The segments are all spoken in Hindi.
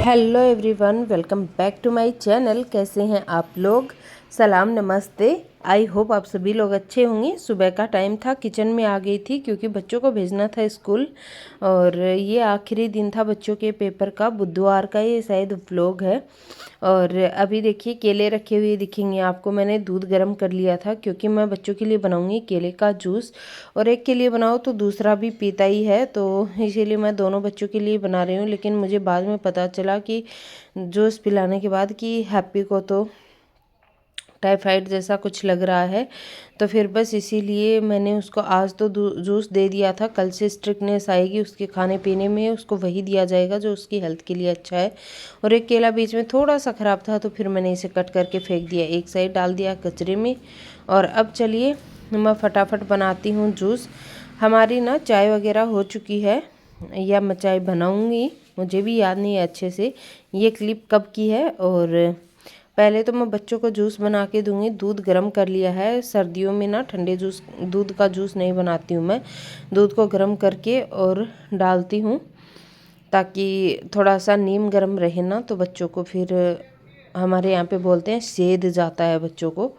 Hello everyone, welcome back to my channel. कैसे हैं आप लोग? सलाम नमस्ते। आई होप आप सभी लोग अच्छे होंगे। सुबह का टाइम था, किचन में आ गई थी क्योंकि बच्चों को भेजना था स्कूल और ये आखिरी दिन था बच्चों के पेपर का। बुधवार का ये शायद व्लॉग है। और अभी देखिए केले रखे हुए दिखेंगे आपको। मैंने दूध गर्म कर लिया था क्योंकि मैं बच्चों के लिए बनाऊंगी केले का जूस, और एक के लिए बनाओ तो दूसरा भी पीता ही है, तो इसीलिए मैं दोनों बच्चों के लिए बना रही हूँ। लेकिन मुझे बाद में पता चला कि जूस पिलाने के बाद कि हैप्पी को तो टाइफाइड जैसा कुछ लग रहा है, तो फिर बस इसीलिए मैंने उसको आज तो जूस दे दिया था। कल से स्ट्रिक्टनेस आएगी उसके खाने पीने में, उसको वही दिया जाएगा जो उसकी हेल्थ के लिए अच्छा है। और एक केला बीच में थोड़ा सा ख़राब था तो फिर मैंने इसे कट करके फेंक दिया, एक साइड डाल दिया कचरे में। और अब चलिए मैं फटाफट बनाती हूँ जूस। हमारी ना चाय वगैरह हो चुकी है, या मैं चाय बनाऊँगी, मुझे भी याद नहीं है अच्छे से ये क्लिप कब की है। और पहले तो मैं बच्चों को जूस बना के दूंगी। दूध गर्म कर लिया है। सर्दियों में ना ठंडे दूध का जूस नहीं बनाती हूँ मैं। दूध को गर्म करके और डालती हूँ ताकि थोड़ा सा नीम गर्म रहे ना, तो बच्चों को फिर हमारे यहाँ पे बोलते हैं सेद जाता है बच्चों को,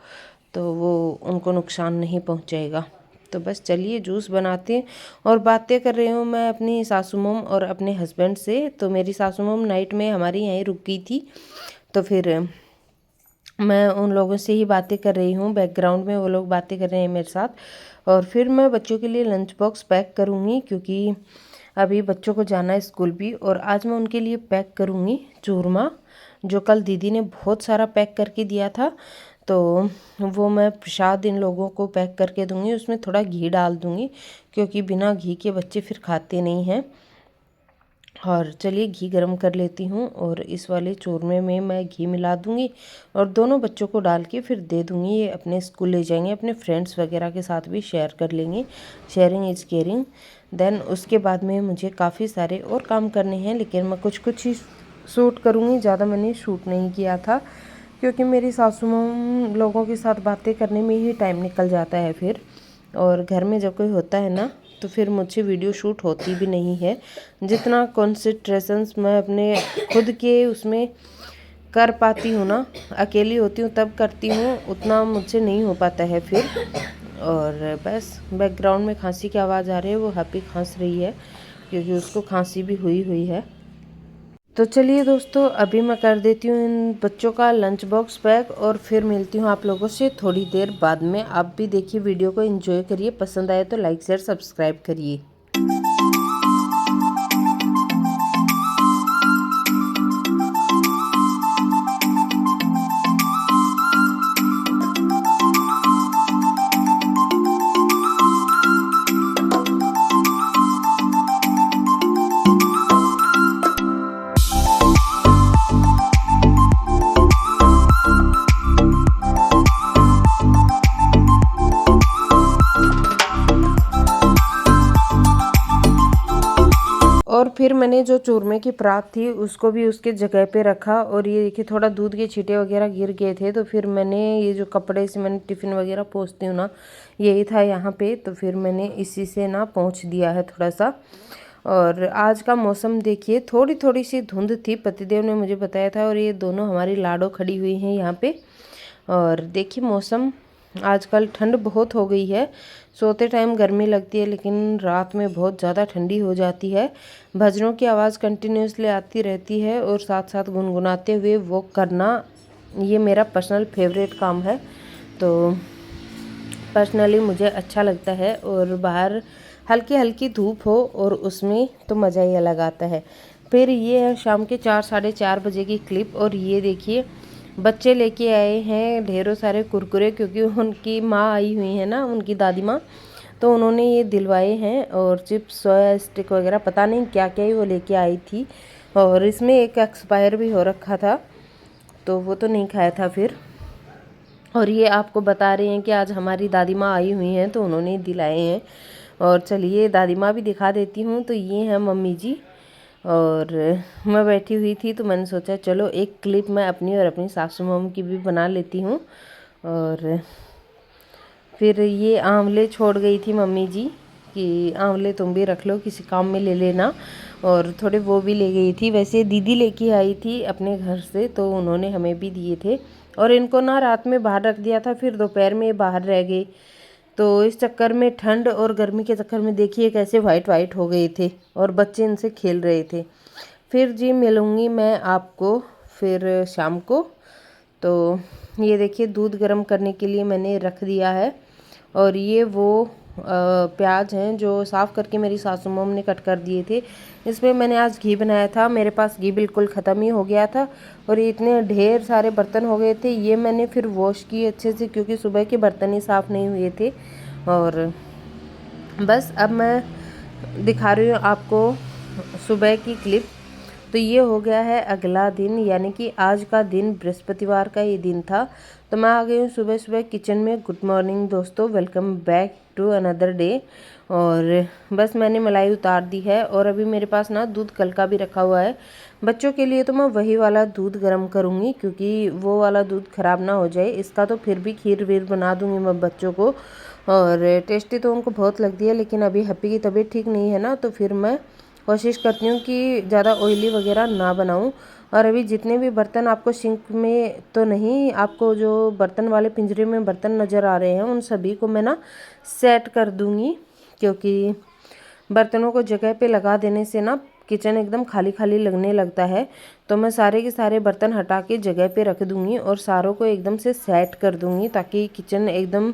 तो वो उनको नुकसान नहीं पहुँचाएगा। तो बस चलिए जूस बनाते हैं। और बातें कर रही हूँ मैं अपनी सासू मॉम और अपने हस्बैंड से। तो मेरी सासू मॉम नाइट में हमारी यहीं रुक गई थी, तो फिर मैं उन लोगों से ही बातें कर रही हूँ। बैकग्राउंड में वो लोग बातें कर रहे हैं मेरे साथ। और फिर मैं बच्चों के लिए लंच बॉक्स पैक करूँगी क्योंकि अभी बच्चों को जाना है स्कूल भी। और आज मैं उनके लिए पैक करूँगी चूरमा, जो कल दीदी ने बहुत सारा पैक करके दिया था, तो वो मैं प्रसाद इन लोगों को पैक करके दूँगी। उसमें थोड़ा घी डाल दूँगी क्योंकि बिना घी के बच्चे फिर खाते नहीं हैं। और चलिए घी गरम कर लेती हूँ और इस वाले चूरमे में मैं घी मिला दूँगी और दोनों बच्चों को डाल के फिर दे दूँगी। ये अपने स्कूल ले जाएंगे, अपने फ्रेंड्स वगैरह के साथ भी शेयर कर लेंगे। Sharing is caring. देन उसके बाद में मुझे काफ़ी सारे और काम करने हैं, लेकिन मैं कुछ कुछ ही शूट करूँगी, ज़्यादा मैंने शूट नहीं किया था क्योंकि मेरी सासू माँ लोगों के साथ बातें करने में ही टाइम निकल जाता है फिर। और घर में जब कोई होता है ना तो फिर मुझसे वीडियो शूट होती भी नहीं है। जितना कॉन्सेंट्रेशंस मैं अपने खुद के उसमें कर पाती हूँ ना, अकेली होती हूँ तब करती हूँ, उतना मुझसे नहीं हो पाता है फिर। और बस बैकग्राउंड में खांसी की आवाज़ आ रही है, वो हैप्पी खांस रही है क्योंकि उसको खांसी भी हुई हुई है। तो चलिए दोस्तों, अभी मैं कर देती हूँ इन बच्चों का लंच बॉक्स पैक और फिर मिलती हूँ आप लोगों से थोड़ी देर बाद में। आप भी देखिए वीडियो को, एंजॉय करिए, पसंद आए तो लाइक शेयर सब्सक्राइब करिए। और फिर मैंने जो चूरमे की परात थी उसको भी उसके जगह पे रखा। और ये देखिए थोड़ा दूध के छींटे वगैरह गिर गए थे, तो फिर मैंने ये जो कपड़े से मैंने टिफ़िन वगैरह पोंछती हूँ ना, यही था यहाँ पे, तो फिर मैंने इसी से ना पोंछ दिया है थोड़ा सा। और आज का मौसम देखिए, थोड़ी थोड़ी सी धुंध थी, पतिदेव ने मुझे बताया था। और ये दोनों हमारी लाडो खड़ी हुई हैं यहाँ पे। और देखिए मौसम आजकल ठंड बहुत हो गई है। सोते टाइम गर्मी लगती है लेकिन रात में बहुत ज़्यादा ठंडी हो जाती है। भजनों की आवाज़ कंटिन्यूसली आती रहती है और साथ साथ गुनगुनाते हुए वॉक करना, ये मेरा पर्सनल फेवरेट काम है। तो पर्सनली मुझे अच्छा लगता है। और बाहर हल्की हल्की धूप हो और उसमें तो मज़ा ही अलग आता है। फिर ये है शाम के 4 साढ़े 4 बजे की क्लिप। और ये देखिए बच्चे लेके आए हैं ढेरों सारे कुरकुरे, क्योंकि उनकी माँ आई हुई है ना, उनकी दादी माँ, तो उन्होंने ये दिलवाए हैं। और चिप्स, सोया स्टिक वगैरह पता नहीं क्या क्या ही वो लेके आई थी। और इसमें एक एक्सपायर भी हो रखा था, तो वो तो नहीं खाया था फिर। और ये आपको बता रहे हैं कि आज हमारी दादी माँ आई हुई हैं तो उन्होंने दिलाए हैं। और चलिए दादी माँ भी दिखा देती हूँ। तो ये हैं मम्मी जी। और मैं बैठी हुई थी तो मैंने सोचा चलो एक क्लिप मैं अपनी और अपनी सासू मॉम की भी बना लेती हूँ। और फिर ये आंवले छोड़ गई थी मम्मी जी, कि आंवले तुम भी रख लो, किसी काम में ले लेना। और थोड़े वो भी ले गई थी, वैसे दीदी लेके आई थी अपने घर से, तो उन्होंने हमें भी दिए थे। और इनको ना रात में बाहर रख दिया था, फिर दोपहर में ये बाहर रह गए, तो इस चक्कर में ठंड और गर्मी के चक्कर में देखिए कैसे वाइट वाइट हो गए थे और बच्चे इनसे खेल रहे थे। फिर जी मिलूँगी मैं आपको फिर शाम को। तो ये देखिए दूध गर्म करने के लिए मैंने रख दिया है। और ये वो प्याज हैं जो साफ़ करके मेरी सासू मॉम ने कट कर दिए थे। इसमें मैंने आज घी बनाया था, मेरे पास घी बिल्कुल ख़त्म ही हो गया था और ये इतने ढेर सारे बर्तन हो गए थे। ये मैंने फिर वॉश किए अच्छे से, क्योंकि सुबह के बर्तन ही साफ़ नहीं हुए थे। और बस अब मैं दिखा रही हूँ आपको सुबह की क्लिप। तो ये हो गया है अगला दिन, यानी कि आज का दिन बृहस्पतिवार का ये दिन था। तो मैं आ गई हूँ सुबह सुबह किचन में। गुड मॉर्निंग दोस्तों, welcome back to another day. और बस मैंने मलाई उतार दी है और अभी मेरे पास ना दूध कल का भी रखा हुआ है बच्चों के लिए। तो मैं वही वाला दूध गर्म करूँगी, क्योंकि वो वाला दूध ख़राब ना हो जाए। इसका तो फिर भी खीर वीर बना दूँगी मैं बच्चों को, और टेस्टी तो उनको बहुत लगती है। लेकिन अभी हैप्पी की तबीयत ठीक नहीं है ना, तो फिर मैं कोशिश करती हूँ कि ज़्यादा ऑयली वगैरह ना बनाऊँ। और अभी जितने भी बर्तन आपको सिंक में तो नहीं, आपको जो बर्तन वाले पिंजरे में बर्तन नज़र आ रहे हैं उन सभी को मैं ना सेट कर दूँगी, क्योंकि बर्तनों को जगह पे लगा देने से ना किचन एकदम खाली खाली लगने लगता है। तो मैं सारे के सारे बर्तन हटा के जगह पे रख दूँगी और सारों को एकदम से सेट कर दूँगी, ताकि किचन एकदम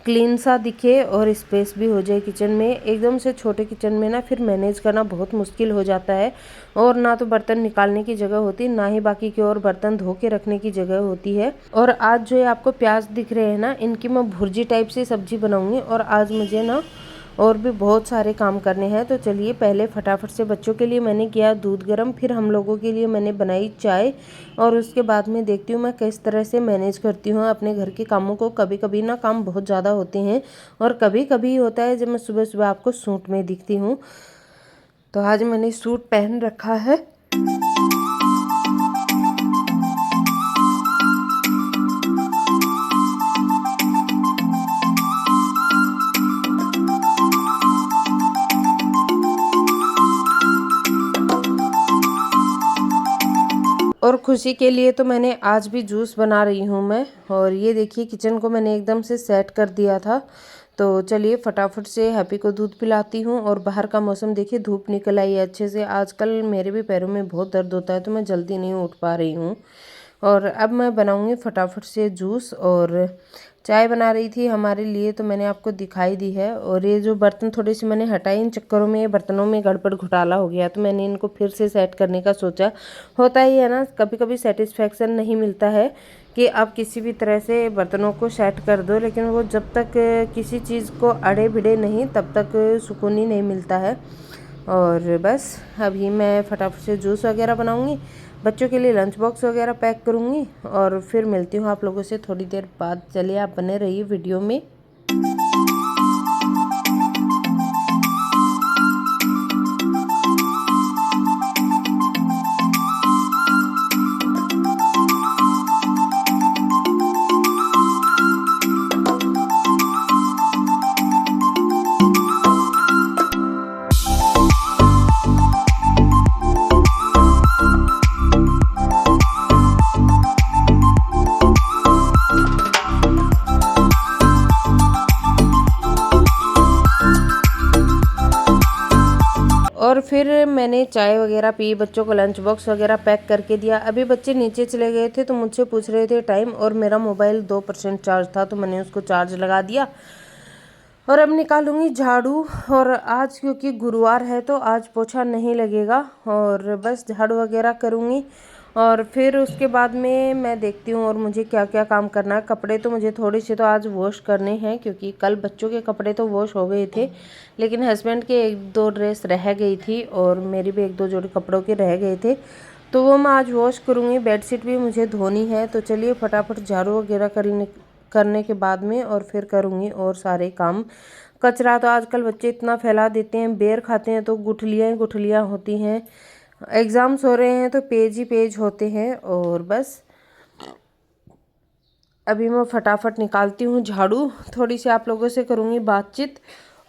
क्लीन सा दिखे और स्पेस भी हो जाए किचन में। एकदम से छोटे किचन में ना फिर मैनेज करना बहुत मुश्किल हो जाता है, और ना तो बर्तन निकालने की जगह होती, ना ही बाकी की और बर्तन धो के रखने की जगह होती है। और आज जो ये आपको प्याज दिख रहे हैं ना, इनकी मैं भुर्जी टाइप से सब्जी बनाऊंगी। और आज मुझे ना और भी बहुत सारे काम करने हैं। तो चलिए पहले फटाफट से बच्चों के लिए मैंने किया दूध गर्म, फिर हम लोगों के लिए मैंने बनाई चाय, और उसके बाद में देखती हूँ मैं किस तरह से मैनेज करती हूँ अपने घर के कामों को। कभी कभी ना काम बहुत ज़्यादा होते हैं, और कभी कभी होता है जब मैं सुबह सुबह आपको सूट में दिखती हूँ। तो आज मैंने सूट पहन रखा है। और खुशी के लिए तो मैंने आज भी जूस बना रही हूँ मैं। और ये देखिए किचन को मैंने एकदम से सेट कर दिया था। तो चलिए फटाफट से हैप्पी को दूध पिलाती हूँ। और बाहर का मौसम देखिए, धूप निकल आई है अच्छे से। आजकल मेरे भी पैरों में बहुत दर्द होता है, तो मैं जल्दी नहीं उठ पा रही हूँ। और अब मैं बनाऊँगी फटाफट से जूस, और चाय बना रही थी हमारे लिए, तो मैंने आपको दिखाई दी है। और ये जो बर्तन थोड़े से मैंने हटाए, इन चक्करों में बर्तनों में गड़बड़ घोटाला हो गया, तो मैंने इनको फिर से सेट करने का सोचा। होता ही है ना, कभी कभी सेटिस्फेक्शन नहीं मिलता है कि आप किसी भी तरह से बर्तनों को सेट कर दो, लेकिन वो जब तक किसी चीज़ को अड़े भिड़े नहीं, तब तक सुकून ही नहीं मिलता है। और बस अभी मैं फटाफट से जूस वगैरह बनाऊंगी, बच्चों के लिए लंच बॉक्स वगैरह पैक करूंगी, और फिर मिलती हूँ आप लोगों से थोड़ी देर बाद। चलिए आप बने रहिए वीडियो में। और फिर मैंने चाय वगैरह पी, बच्चों को लंच बॉक्स वगैरह पैक करके दिया। अभी बच्चे नीचे चले गए थे, तो मुझसे पूछ रहे थे टाइम, और मेरा मोबाइल 2% चार्ज था, तो मैंने उसको चार्ज लगा दिया। और अब निकालूंगी झाड़ू। और आज क्योंकि गुरुवार है, तो आज पोछा नहीं लगेगा, और बस झाड़ू वगैरह करूँगी। और फिर उसके बाद में मैं देखती हूँ और मुझे क्या क्या काम करना है। कपड़े तो मुझे थोड़े से तो आज वॉश करने हैं, क्योंकि कल बच्चों के कपड़े तो वॉश हो गए थे, लेकिन हस्बैंड के 1-2 ड्रेस रह गई थी, और मेरी भी 1-2 जोड़ी कपड़ों के रह गए थे, तो वो मैं आज वॉश करूँगी। बेडशीट भी मुझे धोनी है। तो चलिए फटाफट झाड़ू वगैरह करने के बाद में और फिर करूँगी और सारे काम। कचरा तो आजकल बच्चे इतना फैला देते हैं, बेर खाते हैं तो गुठलियाँ ही गुठलियाँ होती हैं। एग्ज़ाम्स हो रहे हैं तो पेज ही पेज होते हैं। और बस अभी मैं फटाफट निकालती हूँ झाड़ू, थोड़ी सी आप लोगों से करूँगी बातचीत,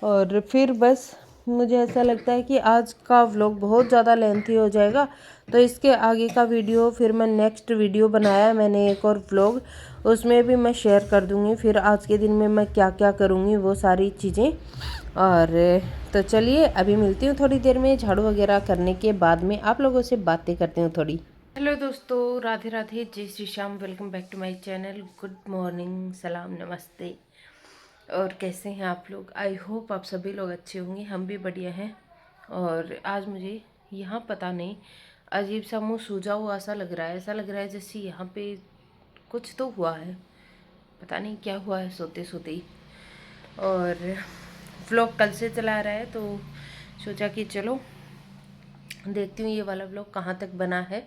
और फिर बस मुझे ऐसा लगता है कि आज का व्लॉग बहुत ज़्यादा लेंथी हो जाएगा, तो इसके आगे का वीडियो फिर मैं नेक्स्ट वीडियो बनाया मैंने एक और व्लॉग, उसमें भी मैं शेयर कर दूँगी फिर आज के दिन में मैं क्या क्या करूँगी वो सारी चीज़ें। और तो चलिए अभी मिलती हूँ थोड़ी देर में, झाड़ू वगैरह करने के बाद में आप लोगों से बातें करती हूँ थोड़ी। हेलो दोस्तों, राधे राधे, जय Shri Shyam, welcome back to my channel. Good morning, सलाम, नमस्ते। और कैसे हैं आप लोग? आई होप आप सभी लोग अच्छे होंगे, हम भी बढ़िया हैं। और आज मुझे यहाँ पता नहीं अजीब सा मुंह सूजा हुआ सा लग रहा है, ऐसा लग रहा है जैसे यहाँ पे कुछ तो हुआ है, पता नहीं क्या हुआ है सोते सोते ही। और व्लॉग कल से चला रहा है तो सोचा कि चलो देखती हूँ ये वाला व्लॉग कहाँ तक बना है।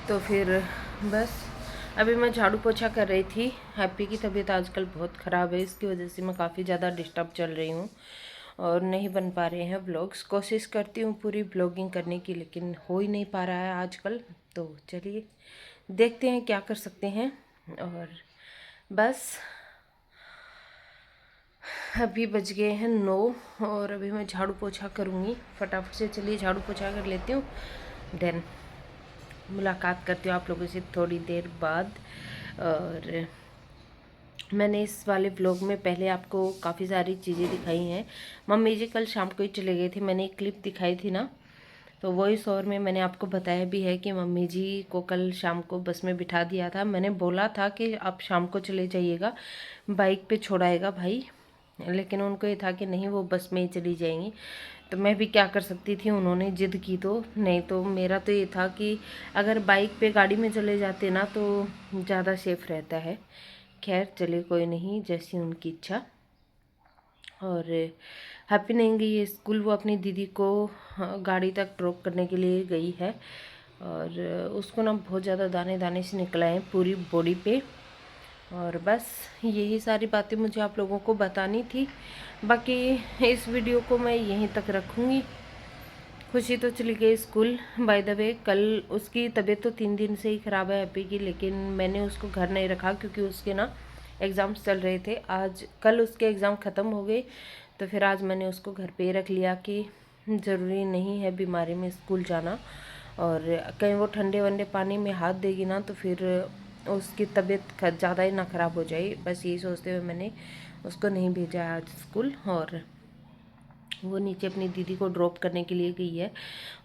तो फिर बस अभी मैं झाड़ू पोछा कर रही थी। हैप्पी की तबीयत आजकल बहुत ख़राब है, इसकी वजह से मैं काफ़ी ज़्यादा डिस्टर्ब चल रही हूँ और नहीं बन पा रहे हैं व्लॉग्स। कोशिश करती हूँ पूरी ब्लॉगिंग करने की, लेकिन हो ही नहीं पा रहा है आजकल। तो चलिए देखते हैं क्या कर सकते हैं। और बस अभी बज गए हैं 9 और अभी मैं झाड़ू पोछा करूँगी फटाफट से। चलिए झाड़ू पोछा कर लेती हूँ, देन मुलाकात करती हूँ आप लोगों से थोड़ी देर बाद। और मैंने इस वाले व्लॉग में पहले आपको काफ़ी सारी चीज़ें दिखाई हैं। मम्मी जी कल शाम को ही चले गए थे, मैंने एक क्लिप दिखाई थी ना, तो वॉइस ओवर में मैंने आपको बताया भी है कि मम्मी जी को कल शाम को बस में बिठा दिया था। मैंने बोला था कि आप शाम को चले जाइएगा, बाइक पे छोड़ाएगा भाई, लेकिन उनको ये था कि नहीं वो बस में ही चली जाएंगी। तो मैं भी क्या कर सकती थी, उन्होंने जिद की तो। नहीं तो मेरा तो ये था कि अगर बाइक पे गाड़ी में चले जाते ना तो ज़्यादा सेफ रहता है। खैर चले कोई नहीं, जैसी उनकी इच्छा। और हैप्पी नहीं गई है स्कूल, वो अपनी दीदी को गाड़ी तक ड्रॉप करने के लिए गई है। और उसको ना बहुत ज़्यादा दाने दाने से निकला है पूरी बॉडी पे। और बस यही सारी बातें मुझे आप लोगों को बतानी थी। बाकी इस वीडियो को मैं यहीं तक रखूँगी। खुशी तो चली गई स्कूल। बाय द वे कल उसकी तबीयत तो 3 दिन से ही ख़राब है हैप्पी की, लेकिन मैंने उसको घर नहीं रखा क्योंकि उसके ना एग्ज़ाम्स चल रहे थे। कल उसके एग्ज़ाम ख़त्म हो गए, तो फिर आज मैंने उसको घर पे रख लिया कि ज़रूरी नहीं है बीमारी में स्कूल जाना। और कहीं वो ठंडे वंडे पानी में हाथ देगी ना तो फिर उसकी तबीयत ज़्यादा ही ना ख़राब हो जाए, बस यही सोचते हुए मैंने उसको नहीं भेजा आज स्कूल। और वो नीचे अपनी दीदी को ड्रॉप करने के लिए गई है।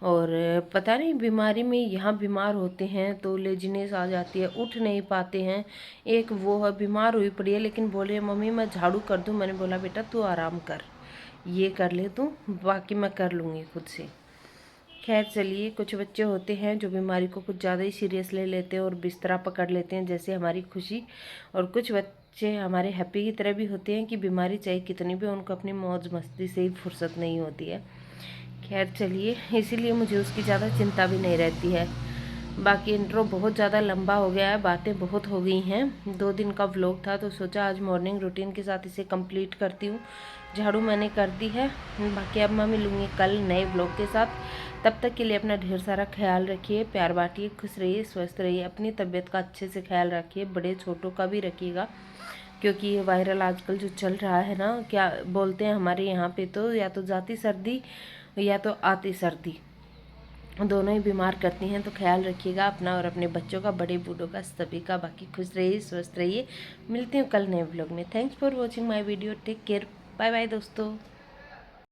और पता नहीं बीमारी में यहाँ बीमार होते हैं तो लेजीनेस आ जाती है, उठ नहीं पाते हैं। एक वो है बीमार हुई पड़ी है, लेकिन बोल रही है मम्मी मैं झाड़ू कर दूँ। मैंने बोला बेटा तू आराम कर, ये कर ले तू, बाकी मैं कर लूँगी खुद से। खैर चलिए, कुछ बच्चे होते हैं जो बीमारी को कुछ ज़्यादा ही सीरियस ले लेते हैं और बिस्तरा पकड़ लेते हैं, जैसे हमारी खुशी। और कुछ बच्चे हमारे हैप्पी की तरह भी होते हैं कि बीमारी चाहे कितनी भी, उनको अपनी मौज मस्ती से ही फुर्सत नहीं होती है। खैर चलिए, इसीलिए मुझे उसकी ज़्यादा चिंता भी नहीं रहती है। बाकी इंट्रो बहुत ज़्यादा लंबा हो गया है, बातें बहुत हो गई हैं। 2 दिन का व्लॉग था तो सोचा आज मॉर्निंग रूटीन के साथ इसे कंप्लीट करती हूँ। झाड़ू मैंने कर दी है, बाकी अब मैं मिलूँगी कल नए व्लॉग के साथ। तब तक के लिए अपना ढेर सारा ख्याल रखिए, प्यार बांटिए, खुश रहिए, स्वस्थ रहिए, अपनी तबीयत का अच्छे से ख्याल रखिए, बड़े छोटों का भी रखिएगा। क्योंकि ये वायरल आजकल जो चल रहा है ना, क्या बोलते हैं हमारे यहाँ पे तो या तो जाती सर्दी या तो आती सर्दी, दोनों ही बीमार करती हैं। तो ख्याल रखिएगा अपना और अपने बच्चों का, बड़े बूढ़ों का, सभी का। बाकी खुश रहिए, स्वस्थ रहिए। मिलती हूँ कल नए व्लॉग में। Thanks for watching my video, take care, bye bye दोस्तों।